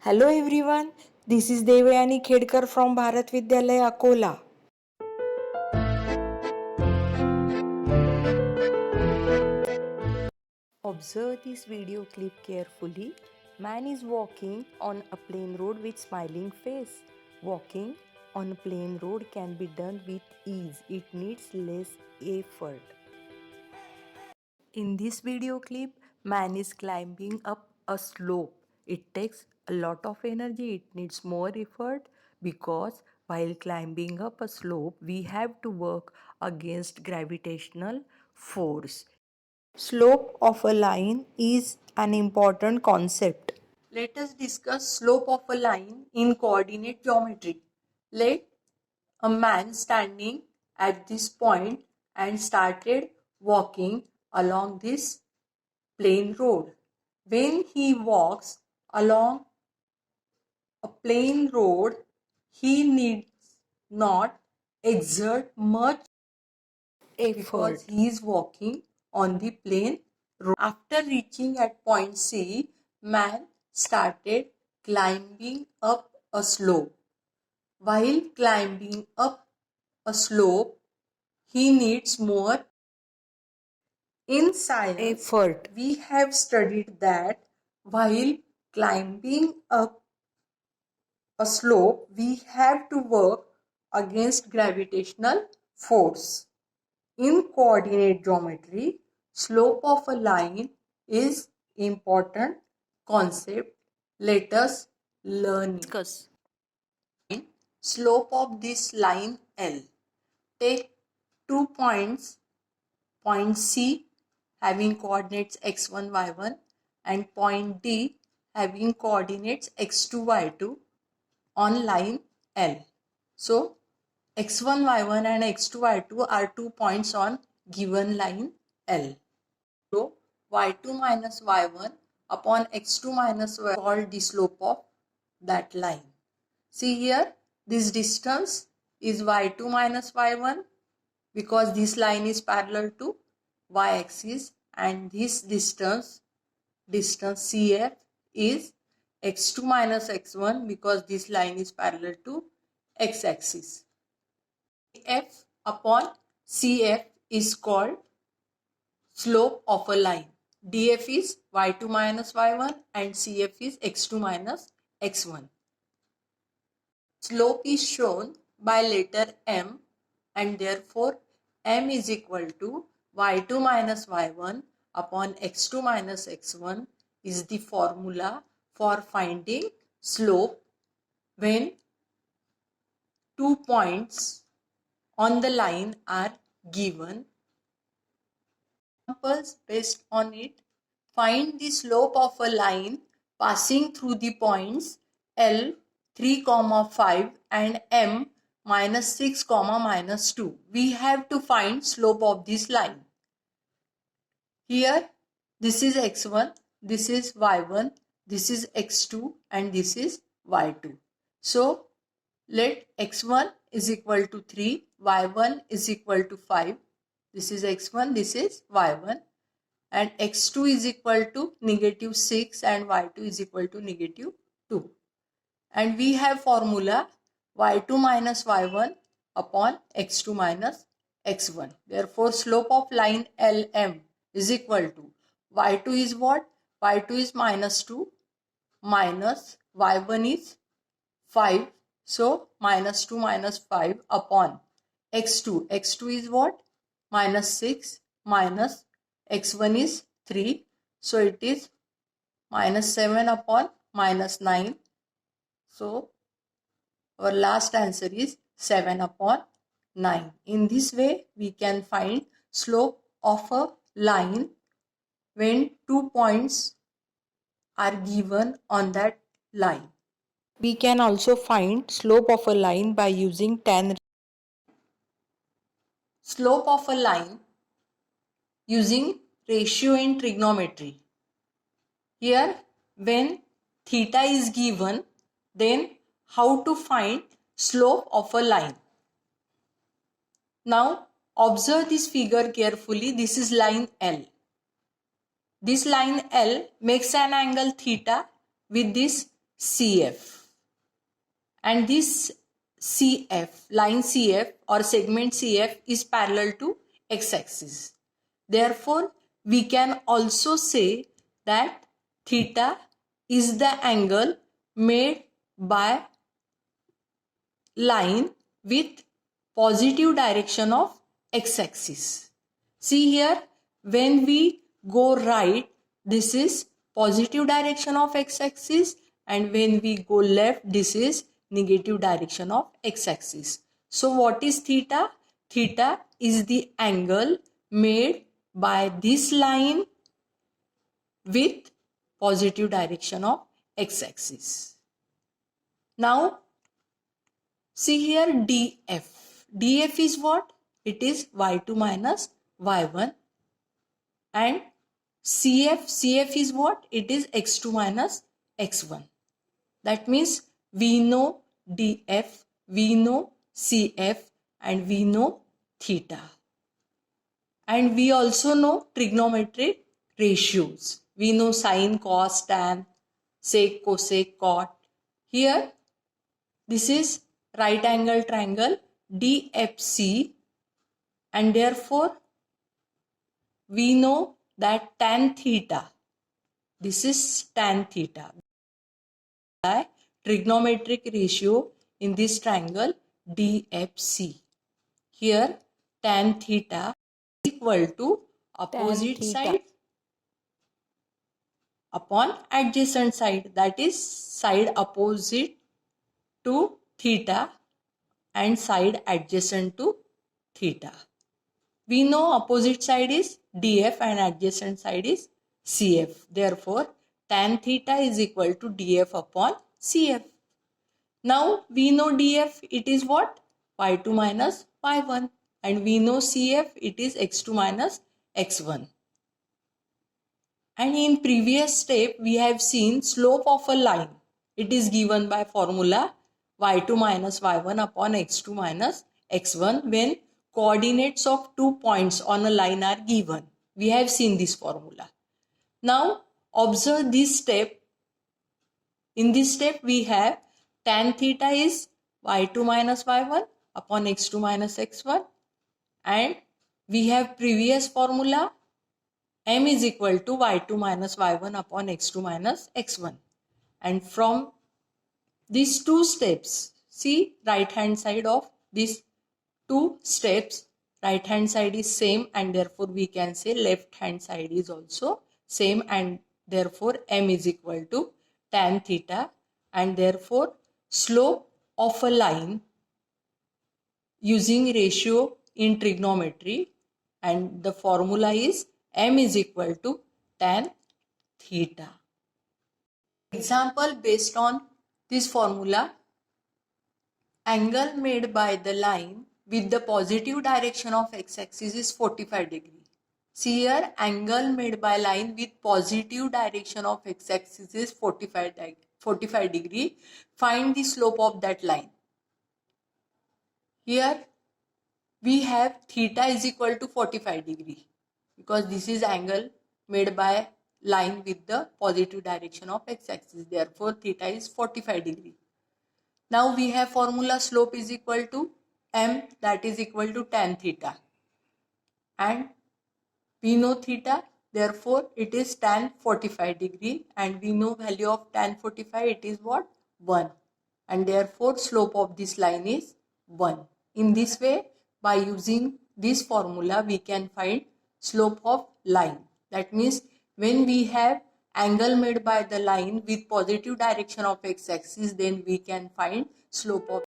Hello everyone, this is Devayani Khedkar from Bharat Vidyalaya Akola. Observe this video clip carefully. Man is walking on a plain road with smiling face. Walking on a plain road can be done with ease. It needs less effort. In this video clip, man is climbing up a slope. It takes a lot of energy, it needs more effort because while climbing up a slope, we have to work against gravitational force. Slope of a line is an important concept. Let us discuss slope of a line in coordinate geometry. Let a man standing at this point and started walking along this plain road. When he walks along a plain road, he needs not exert much effort because he is walking on the plain road. After reaching at point C, man started climbing up a slope. While climbing up a slope, he needs more in science effort. We have studied that while climbing up a slope, we have to work against gravitational force. In coordinate geometry, slope of a line is important concept. Let us learn. Discuss. Slope of this line L. Take 2 points, point C having coordinates x1, y1 and point D having coordinates x2, y2 on line L. So, x1, y1 and x2, y2 are 2 points on given line L. So, y2 minus y1 upon x2 minus y called the slope of that line. See here, this distance is y2 minus y1 because this line is parallel to y-axis and this distance CF is x2 minus x1 because this line is parallel to x-axis. F upon CF is called slope of a line. DF is y2 minus y1 and CF is x2 minus x1. Slope is shown by letter M and therefore M is equal to y2 minus y1 upon x2 minus x1 is the formula for finding slope when 2 points on the line are given. Examples based on it. Find the slope of a line passing through the points L 3, 5 and M minus 6, minus 2. We have to find slope of this line. Here, this is x1, this is y1, this is x2 and this is y2. So, let x1 is equal to 3, y1 is equal to 5. This is x1, this is y1 and x2 is equal to negative 6 and y2 is equal to negative 2. And we have formula y2 minus y1 upon x2 minus x1. Therefore, slope of line LM is equal to y2 is what? y2 is minus 2 minus y1 is 5. So, minus 2 minus 5 upon x2. x2 is what? Minus 6 minus x1 is 3. So, it is minus 7 upon minus 9. So, our last answer is 7 upon 9. In this way, we can find slope of a line when 2 points are given on that line. We can also find slope of a line by using tan. Slope of a line using ratio in trigonometry. Here, when theta is given, then how to find slope of a line. Now, observe this figure carefully. This is line L. This line L makes an angle theta with this CF. And this CF, line CF or segment CF is parallel to x-axis. Therefore, we can also say that theta is the angle made by line with positive direction of x-axis. See here, when we go right, this is positive direction of x-axis, and when we go left, this is negative direction of x-axis. So what is theta? Theta is the angle made by this line with positive direction of x-axis. Now see here DF. DF is what? It is y2 minus y1. And CF is what? It is x2 minus x1. That means we know DF, we know CF, and we know theta. And we also know trigonometric ratios. We know sine, cos, tan, sec, cosec, cot. Here, this is right angle triangle DFC, and therefore we know that tan theta, this is tan theta, by trigonometric ratio in this triangle DFC. Here tan theta is equal to opposite side upon adjacent side, that is side opposite to theta and side adjacent to theta. We know opposite side is DF and adjacent side is CF. Therefore, tan theta is equal to DF upon CF. Now, we know DF, it is what? Y2 minus Y1. And we know CF, it is X2 minus X1. And in previous step, we have seen slope of a line. It is given by formula y2 minus y1 upon x2 minus x1 when coordinates of 2 points on a line are given. We have seen this formula. Now observe this step. In this step we have tan theta is y2 minus y1 upon x2 minus x1, and we have previous formula m is equal to y2 minus y1 upon x2 minus x1. And from these two steps, see right hand side of these two steps, right hand side is same, and therefore we can say left hand side is also same, and therefore m is equal to tan theta, and therefore slope of a line using ratio in trigonometry, and the formula is m is equal to tan theta. Example based on this formula: angle made by the line with the positive direction of x-axis is 45 degree. See here, angle made by line with positive direction of x-axis is 45 degree. Find the slope of that line. Here we have theta is equal to 45 degree because this is angle made by line with the positive direction of x-axis. Therefore, theta is 45 degree. Now we have formula slope is equal to m, that is equal to tan theta. And we know theta, therefore it is tan 45 degree, and we know value of tan 45, it is what? 1. And therefore slope of this line is 1. In this way, by using this formula, we can find slope of line. That means when we have angle made by the line with positive direction of x-axis, then we can find slope of